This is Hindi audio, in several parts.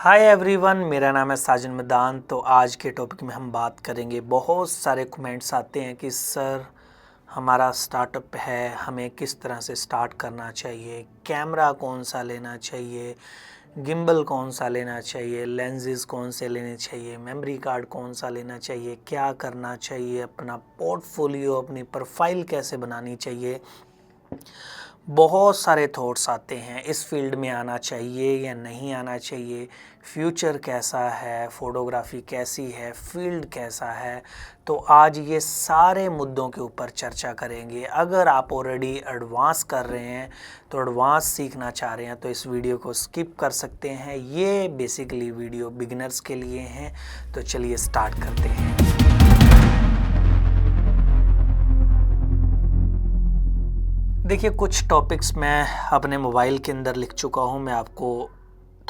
हाय एवरीवन, मेरा नाम है साजन मदान। तो आज के टॉपिक में हम बात करेंगे। बहुत सारे कमेंट्स आते हैं कि सर हमारा स्टार्टअप है, हमें किस तरह से स्टार्ट करना चाहिए, कैमरा कौन सा लेना चाहिए, गिम्बल कौन सा लेना चाहिए, लेंसेज कौन से लेने चाहिए, मेमोरी कार्ड कौन सा लेना चाहिए, क्या करना चाहिए, अपना पोर्टफोलियो, अपनी प्रोफाइल कैसे बनानी चाहिए। बहुत सारे थॉट्स आते हैं, इस फील्ड में आना चाहिए या नहीं आना चाहिए, फ्यूचर कैसा है, फोटोग्राफी कैसी है, फील्ड कैसा है। तो आज ये सारे मुद्दों के ऊपर चर्चा करेंगे। अगर आप ऑलरेडी एडवांस कर रहे हैं तो एडवांस सीखना चाह रहे हैं तो इस वीडियो को स्किप कर सकते हैं। ये बेसिकली वीडियो बिगिनर्स के लिए हैं। तो चलिए स्टार्ट करते हैं। देखिए, कुछ टॉपिक्स मैं अपने मोबाइल के अंदर लिख चुका हूँ, मैं आपको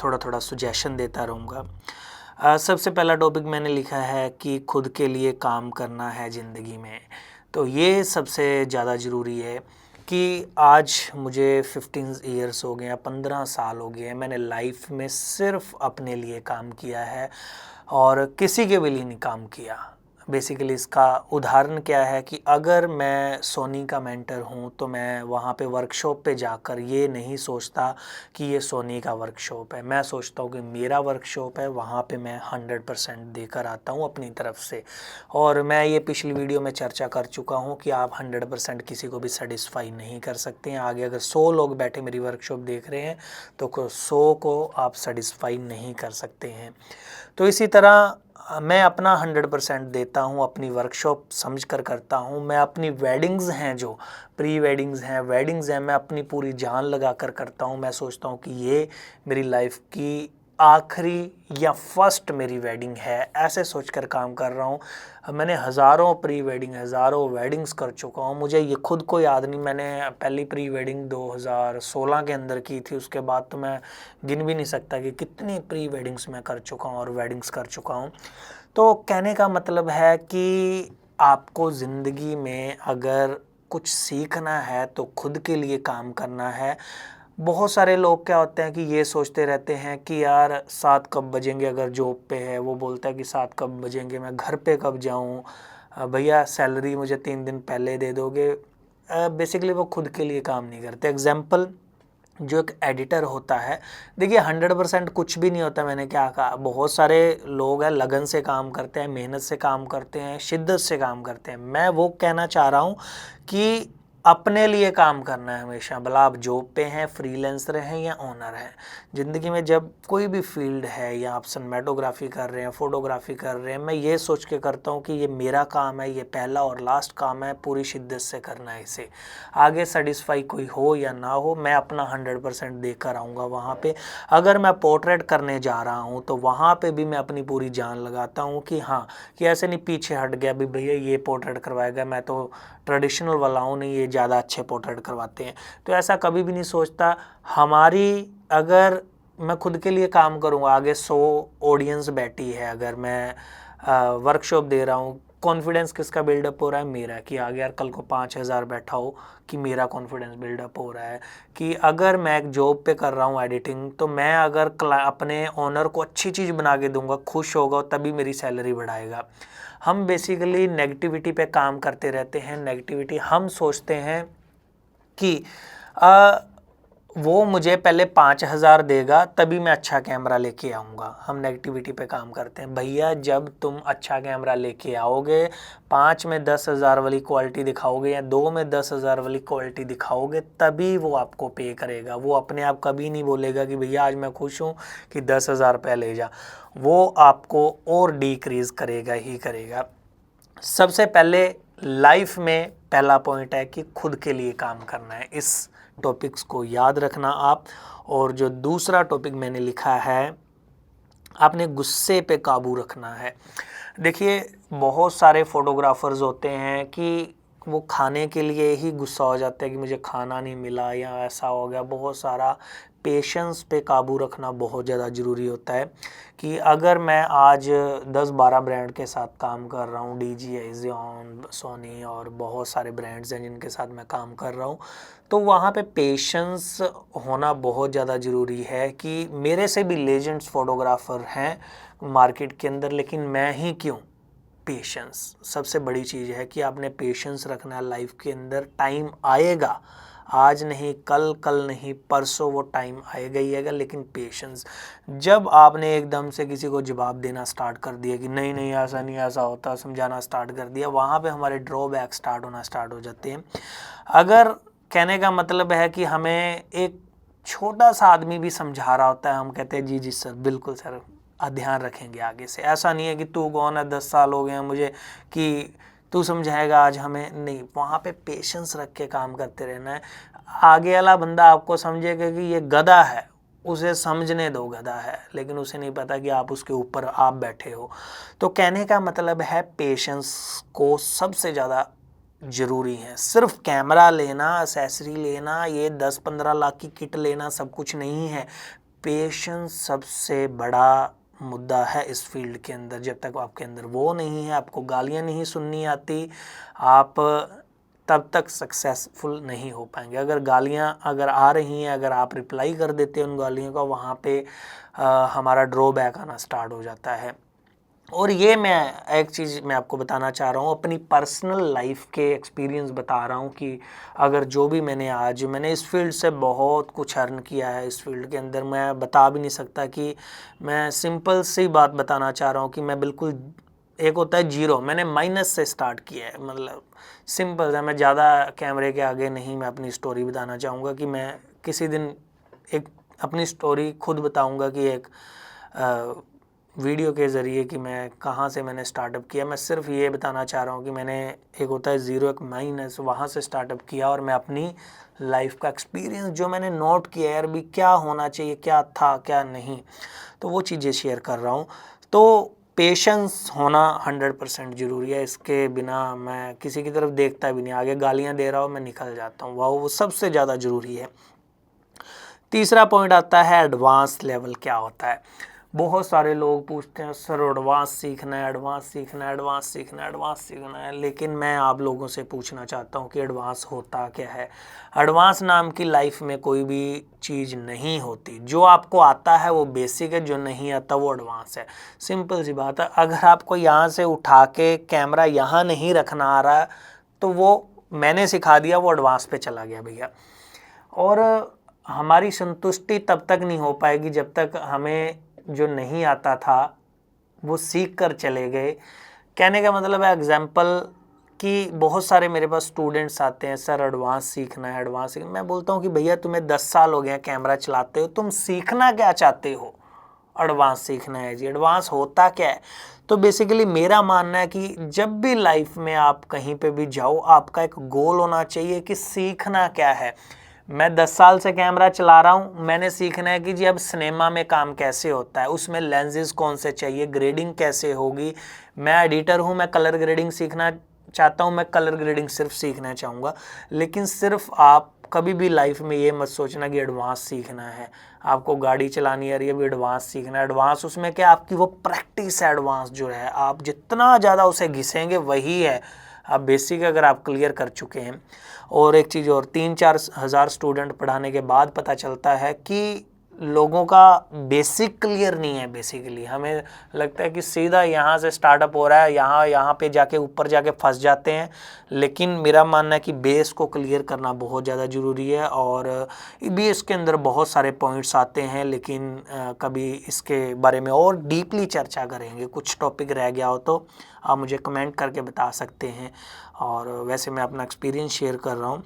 थोड़ा थोड़ा सुजेशन देता रहूँगा। सबसे पहला टॉपिक मैंने लिखा है कि खुद के लिए काम करना है ज़िंदगी में। तो ये सबसे ज़्यादा ज़रूरी है कि आज मुझे 15 ईयर्स हो गए हैं, 15 साल हो गए हैं, मैंने लाइफ में सिर्फ अपने लिए काम किया है और किसी के भी लिए नहीं काम किया। बेसिकली इसका उदाहरण क्या है कि अगर मैं सोनी का मेंटर हूँ तो मैं वहाँ पे वर्कशॉप पे जाकर ये नहीं सोचता कि ये सोनी का वर्कशॉप है। मैं सोचता हूँ कि मेरा वर्कशॉप है, वहाँ पे मैं 100% देकर आता हूँ अपनी तरफ से। और मैं ये पिछली वीडियो में चर्चा कर चुका हूँ कि आप 100% किसी को भी सेटिस्फाई नहीं कर सकते हैं। आगे अगर 100 लोग बैठे मेरी वर्कशॉप देख रहे हैं तो 100 को आप सेटिस्फाई नहीं कर सकते हैं। तो इसी तरह मैं अपना 100% देता हूँ, अपनी वर्कशॉप समझ कर करता हूँ। मैं अपनी वेडिंग्स हैं, जो प्री वेडिंग्स हैं, मैं अपनी पूरी जान लगा कर करता हूँ। मैं सोचता हूँ कि ये मेरी लाइफ की आखिरी या फर्स्ट मेरी वेडिंग है, ऐसे सोचकर काम कर रहा हूँ। मैंने हज़ारों प्री वेडिंग, हज़ारों वेडिंग्स कर चुका हूँ। मुझे ये खुद को याद नहीं, मैंने पहली प्री वेडिंग 2016 के अंदर की थी। उसके बाद तो मैं गिन भी नहीं सकता कि कितनी प्री वेडिंग्स मैं कर चुका हूँ और वेडिंग्स कर चुका हूँ। तो कहने का मतलब है कि आपको ज़िंदगी में अगर कुछ सीखना है तो खुद के लिए काम करना है। बहुत सारे लोग क्या होते हैं कि ये सोचते रहते हैं कि यार 7 कब बजेंगे, अगर जॉब पे है वो बोलता है कि 7 कब बजेंगे, मैं घर पे कब जाऊँ, भैया सैलरी मुझे 3 दिन पहले दे दोगे। बेसिकली वो खुद के लिए काम नहीं करते। एग्जाम्पल, जो एक एडिटर होता है, देखिए 100% कुछ भी नहीं होता। मैंने क्या कहा, बहुत सारे लोग हैं लगन से काम करते हैं, मेहनत से काम करते हैं, शिद्दत से काम करते हैं। मैं वो कहना चाह रहा हूँ कि अपने लिए काम करना है हमेशा, भला आप जॉब पे हैं, फ्रीलांसर हैं या ओनर हैं। ज़िंदगी में जब कोई भी फील्ड है, या आप सिनेमेटोग्राफी कर रहे हैं, फोटोग्राफी कर रहे हैं, मैं ये सोच के करता हूँ कि ये मेरा काम है, ये पहला और लास्ट काम है, पूरी शिद्दत से करना है इसे। आगे सेटिस्फाई कोई हो या ना हो, मैं अपना 100% देकर आऊँगा वहाँ पे। अगर मैं पोर्ट्रेट करने जा रहा हूँ तो वहाँ पे भी मैं अपनी पूरी जान लगाता हूँ कि हाँ, कि ऐसे नहीं पीछे हट गया भी भैया ये पोर्ट्रेट करवाएगा, मैं तो ट्रेडिशनल वाला हूँ, नहीं ये ज़्यादा अच्छे पोर्ट्रेट करवाते हैं। तो ऐसा कभी भी नहीं सोचता। हमारी, अगर मैं खुद के लिए काम करूँगा, आगे 100 ऑडियंस बैठी है, अगर मैं वर्कशॉप दे रहा हूँ, कॉन्फिडेंस किसका बिल्डअप हो रहा है? मेरा। कि आगे यार कल को 5000 बैठा हो, कि मेरा कॉन्फिडेंस बिल्डअप हो रहा है। कि अगर मैं एक जॉब पे कर रहा हूँ एडिटिंग, तो मैं अगर अपने ओनर को अच्छी चीज़ बना के दूंगा, खुश होगा, तभी मेरी सैलरी बढ़ाएगा। हम बेसिकली नेगेटिविटी पे काम करते रहते हैं। नेगेटिविटी, हम सोचते हैं कि वो मुझे पहले 5000 देगा तभी मैं अच्छा कैमरा लेके आऊँगा। हम नेगेटिविटी पे काम करते हैं। भैया जब तुम अच्छा कैमरा लेके आओगे, 5 में 10,000 वाली क्वालिटी दिखाओगे या 2 में 10,000 वाली क्वालिटी दिखाओगे, तभी वो आपको पे करेगा। वो अपने आप कभी नहीं बोलेगा कि भैया आज मैं खुश हूँ कि 10,000 रुपये ले जा। वो आपको और डिक्रीज़ करेगा ही करेगा। सबसे पहले लाइफ में पहला पॉइंट है कि खुद के लिए काम करना है। इस टॉपिक्स को याद रखना आप। और जो दूसरा टॉपिक मैंने लिखा है, आपने गुस्से पे काबू रखना है। देखिए, बहुत सारे फोटोग्राफर्स होते हैं कि वो खाने के लिए ही गुस्सा हो जाते हैं कि मुझे खाना नहीं मिला या ऐसा हो गया। बहुत सारा पेशेंस पे काबू रखना बहुत ज़्यादा ज़रूरी होता है कि अगर मैं आज 10-12 ब्रांड के साथ काम कर रहा हूँ, DJI, Xeon, सोनी और बहुत सारे ब्रांड्स हैं जिनके साथ मैं काम कर रहा हूँ, तो वहाँ पे पेशेंस होना बहुत ज़्यादा ज़रूरी है कि मेरे से भी लेजेंड्स फोटोग्राफर हैं मार्केट के अंदर, लेकिन मैं ही क्यों। पेशेंस सबसे बड़ी चीज़ है कि आपने पेशेंस रखना है लाइफ के अंदर। टाइम आएगा, आज नहीं कल, कल नहीं परसों, वो टाइम आएगा ही आएगा, लेकिन पेशेंस। जब आपने एकदम से किसी को जवाब देना स्टार्ट कर दिया कि नहीं नहीं ऐसा नहीं ऐसा होता, समझाना स्टार्ट कर दिया, वहाँ पे हमारे ड्रॉबैक स्टार्ट हो जाते हैं। अगर कहने का मतलब है कि हमें एक छोटा सा आदमी भी समझा रहा होता है, हम कहते हैं जी जी सर, बिल्कुल सर, ध्यान रखेंगे आगे से। ऐसा नहीं है कि तू कौन है, 10 साल हो गए हैं मुझे कि तू समझाएगा आज हमें, नहीं। वहाँ पे पेशेंस रख के काम करते रहना है। आगे वाला बंदा आपको समझेगा कि ये गधा है, उसे समझने दो, गधा है, लेकिन उसे नहीं पता कि आप उसके ऊपर आप बैठे हो। तो कहने का मतलब है पेशेंस को सबसे ज़्यादा ज़रूरी है। सिर्फ कैमरा लेना, एक्सेसरी लेना, ये 10-15 लाख की किट लेना सब कुछ नहीं है। पेशेंस सबसे बड़ा मुद्दा है इस फील्ड के अंदर। जब तक आपके अंदर वो नहीं है, आपको गालियाँ नहीं सुननी आती, आप तब तक सक्सेसफुल नहीं हो पाएंगे। अगर गालियाँ अगर आ रही हैं, अगर आप रिप्लाई कर देते हैं उन गालियों का, वहाँ पे हमारा ड्रॉबैक आना स्टार्ट हो जाता है। और ये मैं एक चीज़ मैं आपको बताना चाह रहा हूँ, अपनी पर्सनल लाइफ के एक्सपीरियंस बता रहा हूँ कि अगर जो भी मैंने इस फील्ड से बहुत कुछ अर्न किया है। इस फील्ड के अंदर मैं बता भी नहीं सकता कि मैं सिंपल सी बात बताना चाह रहा हूँ कि मैं बिल्कुल, एक होता है जीरो, मैंने माइनस से स्टार्ट किया है। मतलब सिंपल है, मैं ज़्यादा कैमरे के आगे नहीं मैं अपनी स्टोरी बताना चाहूँगा कि मैं किसी दिन एक अपनी स्टोरी खुद बताऊँगा कि एक वीडियो के ज़रिए कि मैं कहाँ से मैंने स्टार्टअप किया। मैं सिर्फ ये बताना चाह रहा हूँ कि मैंने, एक होता है ज़ीरो, एक माइनस, वहाँ से स्टार्टअप किया और मैं अपनी लाइफ का एक्सपीरियंस जो मैंने नोट किया यार भी क्या होना चाहिए, क्या था क्या नहीं, तो वो चीज़ें शेयर कर रहा हूँ। तो पेशेंस होना 100% ज़रूरी है। इसके बिना मैं किसी की तरफ देखता भी नहीं, आगे गालियाँ दे रहा हूँ मैं निकल जाता हूँ, वो सबसे ज़्यादा ज़रूरी है। तीसरा पॉइंट आता है एडवांस लेवल क्या होता है। बहुत सारे लोग पूछते हैं सर एडवांस सीखना है, एडवांस सीखना है, एडवांस सीखना है, एडवांस सीखना है, लेकिन मैं आप लोगों से पूछना चाहता हूँ कि एडवांस होता क्या है। एडवांस नाम की लाइफ में कोई भी चीज़ नहीं होती। जो आपको आता है वो बेसिक है, जो नहीं आता वो एडवांस है। सिंपल सी बात है। अगर आपको यहाँ से उठा के कैमरा यहाँ नहीं रखना आ रहा तो वो मैंने सिखा दिया, वो एडवांस पे चला गया भैया। और हमारी संतुष्टि तब तक नहीं हो पाएगी जब तक हमें जो नहीं आता था वो सीख कर चले गए। कहने का मतलब है एग्जाम्पल कि बहुत सारे मेरे पास स्टूडेंट्स आते हैं, सर एडवांस सीखना है, एडवांस सीखना। मैं बोलता हूँ कि भैया तुम्हें 10 साल हो गए कैमरा चलाते हो, तुम सीखना क्या चाहते हो? एडवांस सीखना है जी। एडवांस होता क्या है? तो बेसिकली मेरा मानना है कि जब भी लाइफ में आप कहीं पे भी जाओ, आपका एक गोल होना चाहिए कि सीखना क्या है। मैं 10 साल से कैमरा चला रहा हूँ, मैंने सीखना है कि जी अब सिनेमा में काम कैसे होता है, उसमें लेंसेज कौन से चाहिए, ग्रेडिंग कैसे होगी। मैं एडिटर हूँ, मैं कलर ग्रेडिंग सीखना चाहता हूँ, मैं कलर ग्रेडिंग सिर्फ सीखना चाहूँगा। लेकिन सिर्फ आप कभी भी लाइफ में ये मत सोचना कि एडवांस सीखना है। आपको गाड़ी चलानी आ रही है, भी एडवांस सीखना है। एडवांस उसमें क्या, आपकी वो प्रैक्टिस है। एडवांस जो है आप जितना ज़्यादा उसे घिसेंगे वही है। आप बेसिक अगर आप क्लियर कर चुके हैं। और एक चीज़ और, 3-4 हज़ार स्टूडेंट पढ़ाने के बाद पता चलता है कि लोगों का बेसिक क्लियर नहीं है। बेसिकली हमें लगता है कि सीधा यहाँ से स्टार्टअप हो रहा है, यहाँ पे जाके ऊपर जाके फंस जाते हैं। लेकिन मेरा मानना है कि बेस को क्लियर करना बहुत ज़्यादा ज़रूरी है। और भी इसके अंदर बहुत सारे पॉइंट्स आते हैं, लेकिन कभी इसके बारे में और डीपली चर्चा करेंगे। कुछ टॉपिक रह गया हो तो आप मुझे कमेंट करके बता सकते हैं। और वैसे मैं अपना एक्सपीरियंस शेयर कर रहा हूँ।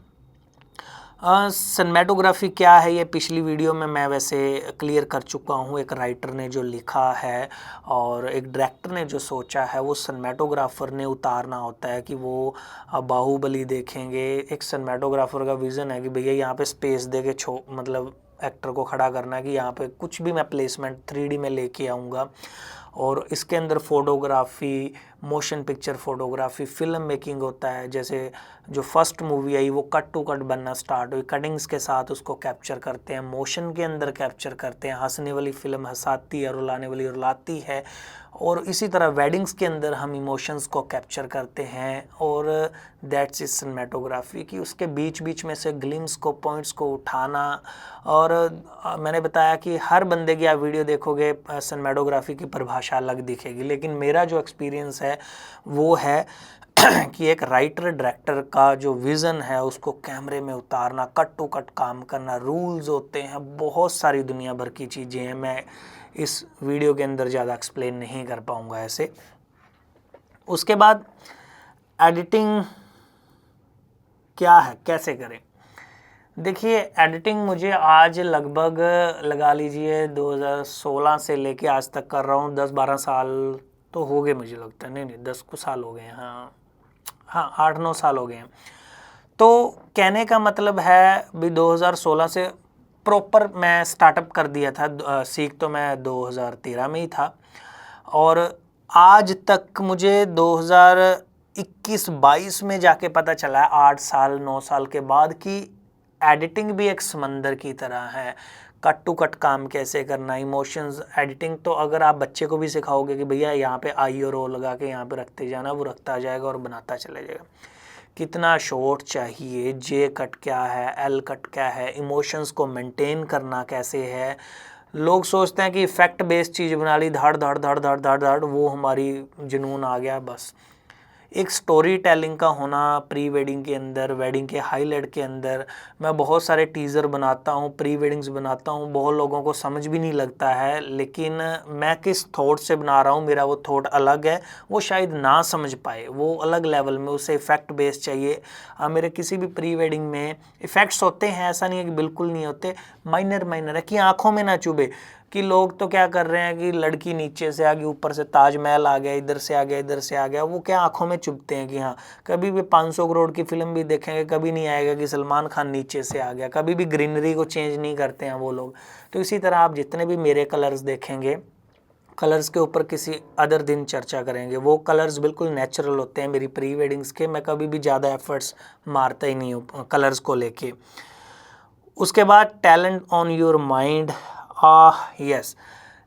सिनेमेटोग्राफी क्या है ये पिछली वीडियो में मैं वैसे क्लियर कर चुका हूँ। एक राइटर ने जो लिखा है और एक डायरेक्टर ने जो सोचा है, वो सिनेमेटोग्राफर ने उतारना होता है कि वो बाहुबली देखेंगे। एक सिनेमेटोग्राफर का विज़न है कि भैया यहाँ पे स्पेस दे के मतलब एक्टर को खड़ा करना है कि यहाँ पे कुछ भी मैं प्लेसमेंट 3D में लेके आऊँगा। और इसके अंदर photography motion picture photography, film making होता है। जैसे जो फर्स्ट मूवी आई वो कट टू कट बनना स्टार्ट हुई, कटिंग्स के साथ उसको कैप्चर करते हैं, मोशन के अंदर कैप्चर करते हैं। हंसने वाली फिल्म हंसाती है, रुलाने वाली रुलाती है। और इसी तरह वेडिंग्स के अंदर हम इमोशंस को कैप्चर करते हैं। और दैट्स इज सिनेमेटोग्राफी कि उसके बीच बीच में से ग्लिम्स को, पॉइंट्स को उठाना। और मैंने बताया कि हर बंदे की आप वीडियो देखोगे सिनेमेटोग्राफी की परिभाषा अलग दिखेगी, लेकिन मेरा जो एक्सपीरियंस है वो है कि एक राइटर डायरेक्टर का जो विज़न है उसको कैमरे में उतारना, कट टू कट काम करना, रूल्स होते हैं, बहुत सारी दुनिया भर की चीज़ें हैं। मैं इस वीडियो के अंदर ज़्यादा एक्सप्लेन नहीं कर पाऊँगा ऐसे। उसके बाद एडिटिंग क्या है, कैसे करें। देखिए एडिटिंग मुझे आज लगभग लगा लीजिए 2016 से लेके आज तक कर रहा हूँ। 10-12 साल तो हो गए मुझे लगता है, नहीं 10 कुछ साल हो गए हैं। हाँ 8-9 साल हो गए हैं। तो कहने का मतलब है भी 2016 से प्रॉपर मैं स्टार्टअप कर दिया था। सीख तो मैं 2013 में ही था, और आज तक मुझे 2021-22 में जाके पता चला है, 8 साल 9 साल के बाद, कि एडिटिंग भी एक समंदर की तरह है। कट टू कट काम कैसे करना, इमोशंस एडिटिंग तो अगर आप बच्चे को भी सिखाओगे कि भैया यहाँ पे आई और ओ लगा के यहाँ पे रखते जाना, वो रखता जाएगा और बनाता चला जाएगा। कितना शॉर्ट चाहिए, जे कट क्या है, एल कट क्या है, इमोशंस को मेंटेन करना कैसे है। लोग सोचते हैं कि इफ़ेक्ट बेस्ड चीज़ बना ली, धड़ धड़ धड़ धड़ धड़ धड़, वो हमारी जुनून आ गया बस। एक स्टोरी टेलिंग का होना प्री वेडिंग के अंदर, वेडिंग के हाईलाइट के अंदर। मैं बहुत सारे टीज़र बनाता हूँ, प्री वेडिंग्स बनाता हूँ, बहुत लोगों को समझ भी नहीं लगता है, लेकिन मैं किस थॉट से बना रहा हूँ, मेरा वो थॉट अलग है, वो शायद ना समझ पाए, वो अलग लेवल में, उसे इफ़ेक्ट बेस्ड चाहिए। मेरे किसी भी प्री वेडिंग में इफ़ेक्ट्स होते हैं, ऐसा नहीं है कि बिल्कुल नहीं होते, माइनर है कि आँखों में ना चुभे। कि लोग तो क्या कर रहे हैं कि लड़की नीचे से आ गई, ऊपर से ताजमहल आ गया, इधर से आ गया, इधर से आ गया, वो क्या आंखों में चुभते हैं कि हाँ। कभी भी 500 करोड़ की फिल्म भी देखेंगे, कभी नहीं आएगा कि सलमान खान नीचे से आ गया। कभी भी ग्रीनरी को चेंज नहीं करते हैं वो लोग। तो इसी तरह आप जितने भी मेरे कलर्स देखेंगे, कलर्स के ऊपर किसी अदर दिन चर्चा करेंगे, वो कलर्स बिल्कुल नेचुरल होते हैं मेरी प्री वेडिंग्स के। मैं कभी भी ज़्यादा एफर्ट्स मारता ही नहीं हूँ कलर्स को लेके। उसके बाद talent on your mind. Yes,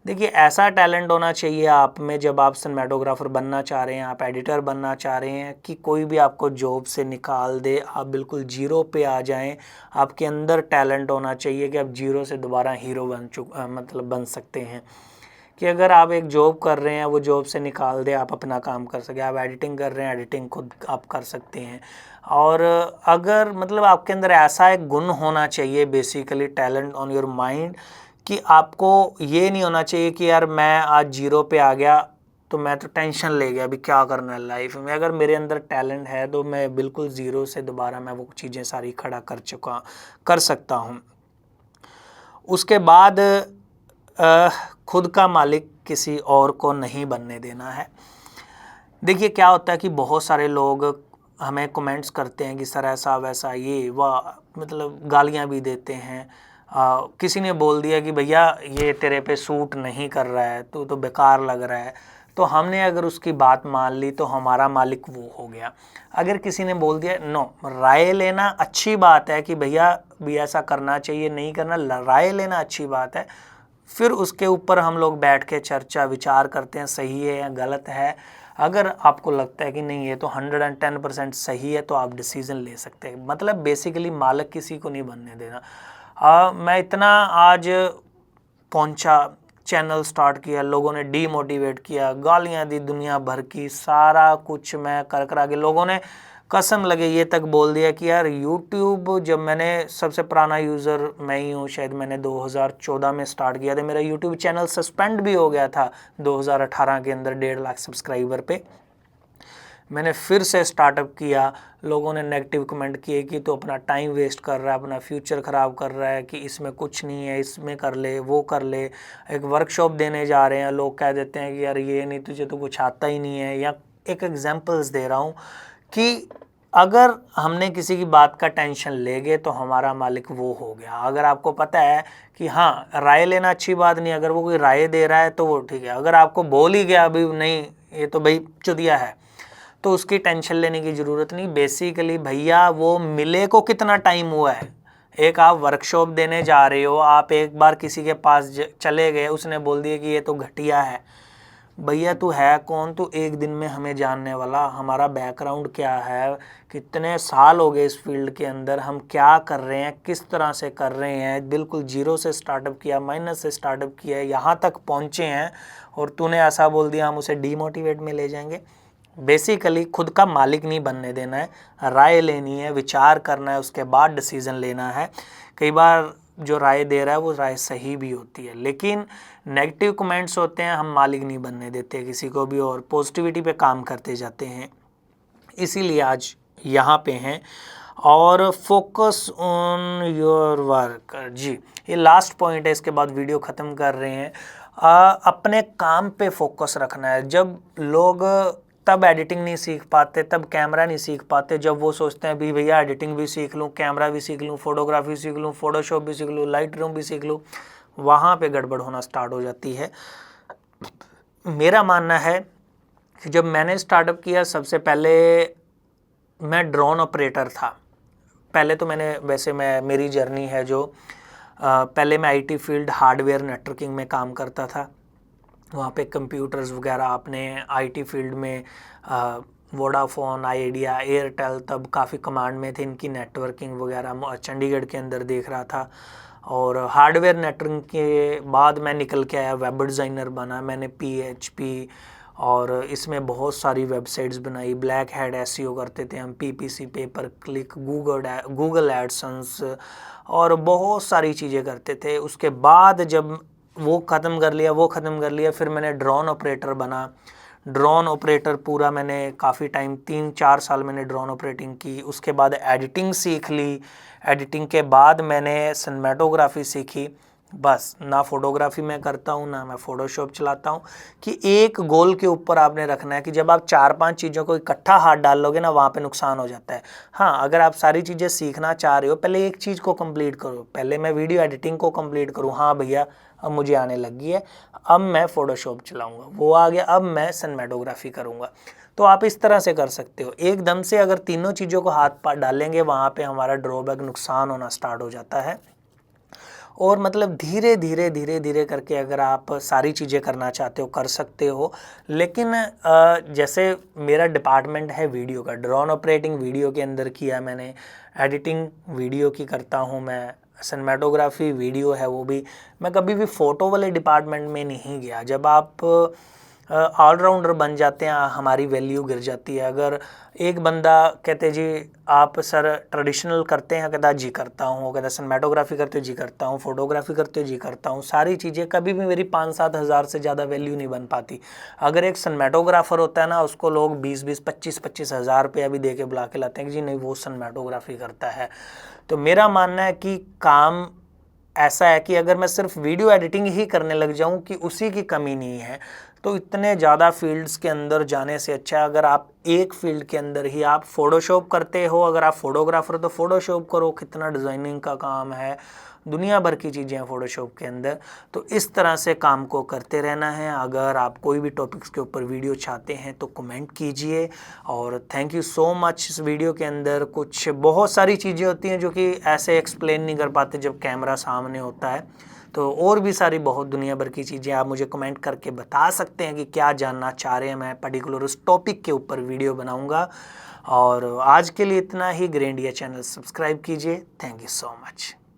देखिए ऐसा टैलेंट होना चाहिए आप में, जब आप सिनेमेटोग्राफर बनना चाह रहे हैं, आप एडिटर बनना चाह रहे हैं, कि कोई भी आपको जॉब से निकाल दे, आप बिल्कुल जीरो पे आ जाएं। आपके अंदर टैलेंट होना चाहिए कि आप जीरो से दोबारा हीरो बन सकते हैं। कि अगर आप एक जॉब कर रहे हैं, वो जॉब से निकाल दे, आप अपना काम कर सकें। आप एडिटिंग कर रहे हैं, एडिटिंग खुद आप कर सकते हैं। और अगर मतलब आपके अंदर ऐसा एक गुण होना चाहिए, basically talent on your mind, कि आपको ये नहीं होना चाहिए कि यार मैं आज जीरो पे आ गया तो मैं तो टेंशन ले गया अभी क्या करना है लाइफ में। अगर मेरे अंदर टैलेंट है तो मैं बिल्कुल ज़ीरो से दोबारा मैं वो चीज़ें सारी खड़ा कर सकता हूँ। उसके बाद खुद का मालिक किसी और को नहीं बनने देना है। देखिए क्या होता है कि बहुत सारे लोग हमें कमेंट्स करते हैं कि सर ऐसा वैसा ये वह, मतलब गालियाँ भी देते हैं। किसी ने बोल दिया कि भैया ये तेरे पे सूट नहीं कर रहा है, तू तो बेकार लग रहा है, तो हमने अगर उसकी बात मान ली तो हमारा मालिक वो हो गया। अगर किसी ने बोल दिया, नो, राय लेना अच्छी बात है कि भैया भी ऐसा करना चाहिए, नहीं करना, राय लेना अच्छी बात है। फिर उसके ऊपर हम लोग बैठ के चर्चा विचार करते हैं, सही है या गलत है। अगर आपको लगता है कि नहीं ये तो 110% सही है, तो आप डिसीज़न ले सकते हैं। मतलब बेसिकली मालिक किसी को नहीं बनने देना। मैं इतना आज पहुंचा, चैनल स्टार्ट किया, लोगों ने डीमोटिवेट किया, गालियां दी दुनिया भर की, सारा कुछ मैं कर करा के, लोगों ने कसम लगे ये तक बोल दिया कि यार यूट्यूब, जब मैंने सबसे पुराना यूज़र मैं ही हूँ, शायद मैंने 2014 में स्टार्ट किया था। मेरा यूट्यूब चैनल सस्पेंड भी हो गया था 2018 के अंदर 1.5 लाख सब्सक्राइबर पे। मैंने फिर से स्टार्टअप किया। लोगों ने नेगेटिव कमेंट किए कि तो अपना टाइम वेस्ट कर रहा है, अपना फ्यूचर ख़राब कर रहा है, कि इसमें कुछ नहीं है, इसमें कर ले, वो कर ले। एक वर्कशॉप देने जा रहे हैं, लोग कह देते हैं कि यार ये नहीं, तुझे तो कुछ आता ही नहीं है। या एक एग्जांपल्स दे रहा हूँ कि अगर हमने किसी की बात का टेंशन ले गए तो हमारा मालिक वो हो गया। अगर आपको पता है कि हाँ राय लेना अच्छी बात नहीं, अगर वो कोई राय दे रहा है तो वो ठीक है। अगर आपको बोल ही गया अभी नहीं ये तो भाई चुतिया है, तो उसकी टेंशन लेने की ज़रूरत नहीं। बेसिकली भैया वो मिले को कितना टाइम हुआ है, एक आप वर्कशॉप देने जा रहे हो, आप एक बार किसी के पास चले गए, उसने बोल दिया कि ये तो घटिया है। भैया तू है कौन, तू एक दिन में हमें जानने वाला, हमारा बैकग्राउंड क्या है, कितने साल हो गए इस फील्ड के अंदर, हम क्या कर रहे हैं, किस तरह से कर रहे हैं, बिल्कुल जीरो से स्टार्टअप किया, माइनस से स्टार्टअप किया है, यहाँ तक पहुँचे हैं, और तूने ऐसा बोल दिया हम उसे डीमोटिवेट में ले जाएंगे। बेसिकली खुद का मालिक नहीं बनने देना है, राय लेनी है, विचार करना है, उसके बाद डिसीज़न लेना है। कई बार जो राय दे रहा है वो राय सही भी होती है, लेकिन नेगेटिव कमेंट्स होते हैं, हम मालिक नहीं बनने देते किसी को भी, और पॉजिटिविटी पे काम करते जाते हैं। इसीलिए आज यहाँ पे हैं। और फोकस ऑन योर वर्क, जी ये लास्ट पॉइंट है, इसके बाद वीडियो ख़त्म कर रहे हैं। अपने काम पे फोकस रखना है। जब लोग तब एडिटिंग नहीं सीख पाते, तब कैमरा नहीं सीख पाते, जब वो सोचते हैं भी भैया एडिटिंग भी सीख लूँ, कैमरा भी सीख लूँ, फोटोग्राफी सीख लूँ, फोटोशॉप भी सीख लूँ, लाइट रूम भी सीख लूँ, वहाँ पे गड़बड़ होना स्टार्ट हो जाती है। मेरा मानना है कि जब मैंने स्टार्टअप किया, सबसे पहले मैं ड्रोन ऑपरेटर था। पहले तो मेरी जर्नी है जो पहले मैं आईटी फील्ड हार्डवेयर नेटवर्किंग में काम करता था। वहाँ पे कंप्यूटर्स वगैरह आपने आईटी फील्ड में वोडाफोन, आइडिया, एयरटेल तब काफ़ी कमांड में थे, इनकी नेटवर्किंग वगैरह चंडीगढ़ के अंदर देख रहा था। और हार्डवेयर नेटवर्किंग के बाद मैं निकल के आया, वेब डिज़ाइनर बना मैंने, PHP, और इसमें बहुत सारी वेबसाइट्स बनाई। ब्लैक हैट एसईओ करते थे हम, PPC, पे पर क्लिक, गूगल एडसेंस, और बहुत सारी चीज़ें करते थे। उसके बाद जब वो ख़त्म कर लिया, फिर मैंने ड्रोन ऑपरेटर बना। ड्रोन ऑपरेटर पूरा मैंने काफ़ी टाइम 3-4 साल मैंने ड्रोन ऑपरेटिंग की। उसके बाद एडिटिंग सीख ली। एडिटिंग के बाद मैंने सिनेमेटोग्राफी सीखी। बस ना फोटोग्राफी मैं करता हूँ, ना मैं फ़ोटोशॉप चलाता हूँ। कि एक गोल के ऊपर आपने रखना है कि जब आप 4-5 चीज़ों को इकट्ठा हाथ डाल लोगे ना, वहाँ पे नुकसान हो जाता है। हाँ, अगर आप सारी चीज़ें सीखना चाह रहे हो, पहले एक चीज़ को कंप्लीट करो। पहले मैं वीडियो एडिटिंग को कंप्लीट करूँ, हाँ भैया अब मुझे आने लगी है, अब मैं फ़ोटोशॉप चलाऊँगा, वो आ गया, अब मैं सिनेमेटोग्राफी करूँगा। तो आप इस तरह से कर सकते हो। एकदम से अगर तीनों चीज़ों को हाथ पाथ डालेंगे, वहाँ पे हमारा ड्रॉबैक, नुकसान होना स्टार्ट हो जाता है। और मतलब धीरे धीरे करके अगर आप सारी चीज़ें करना चाहते हो, कर सकते हो। लेकिन जैसे मेरा डिपार्टमेंट है वीडियो का, ड्रोन ऑपरेटिंग वीडियो के अंदर किया मैंने, एडिटिंग वीडियो की करता हूँ मैं, सिनेमेटोग्राफी वीडियो है वो भी। मैं कभी भी फ़ोटो वाले डिपार्टमेंट में नहीं गया। जब आप ऑलराउंडर बन जाते हैं, हमारी वैल्यू गिर जाती है। अगर एक बंदा कहते जी आप सर ट्रेडिशनल करते हैं, कहता जी करता हूँ, कहता सिनेमेटोग्राफी करते हो जी करता हूँ, फोटोग्राफी करते हो जी करता हूँ, सारी चीज़ें, कभी भी मेरी 5-7 हज़ार से ज़्यादा वैल्यू नहीं बन पाती। अगर एक सिनेमेटोग्राफर होता है ना, उसको लोग 20-20, 25-25 हज़ार रुपया भी दे के बुला के लाते हैं कि जी नहीं वो सिनेमेटोग्राफी करता है। तो मेरा मानना है कि काम ऐसा है कि अगर मैं सिर्फ वीडियो एडिटिंग ही करने लग जाऊं कि उसी की कमी नहीं है, तो इतने ज़्यादा फील्ड्स के अंदर जाने से अच्छा है अगर आप एक फील्ड के अंदर ही, आप फ़ोटोशॉप करते हो, अगर आप फोटोग्राफर तो फ़ोटोशॉप करो, कितना डिज़ाइनिंग का काम है, दुनिया भर की चीज़ें हैं फ़ोटोशॉप के अंदर। तो इस तरह से काम को करते रहना है। अगर आप कोई भी टॉपिक्स के ऊपर वीडियो चाहते हैं तो कमेंट कीजिए। और थैंक यू सो मच। इस वीडियो के अंदर कुछ बहुत सारी चीज़ें होती हैं जो कि ऐसे एक्सप्लेन नहीं कर पाते जब कैमरा सामने होता है। तो और भी सारी बहुत दुनिया भर की चीज़ें आप मुझे कमेंट करके बता सकते हैं कि क्या जानना चाह रहे हैं। मैं पर्टिकुलर उस टॉपिक के ऊपर वीडियो बनाऊंगा। और आज के लिए इतना ही। ग्रैंड इंडिया चैनल सब्सक्राइब कीजिए। Thank you so much.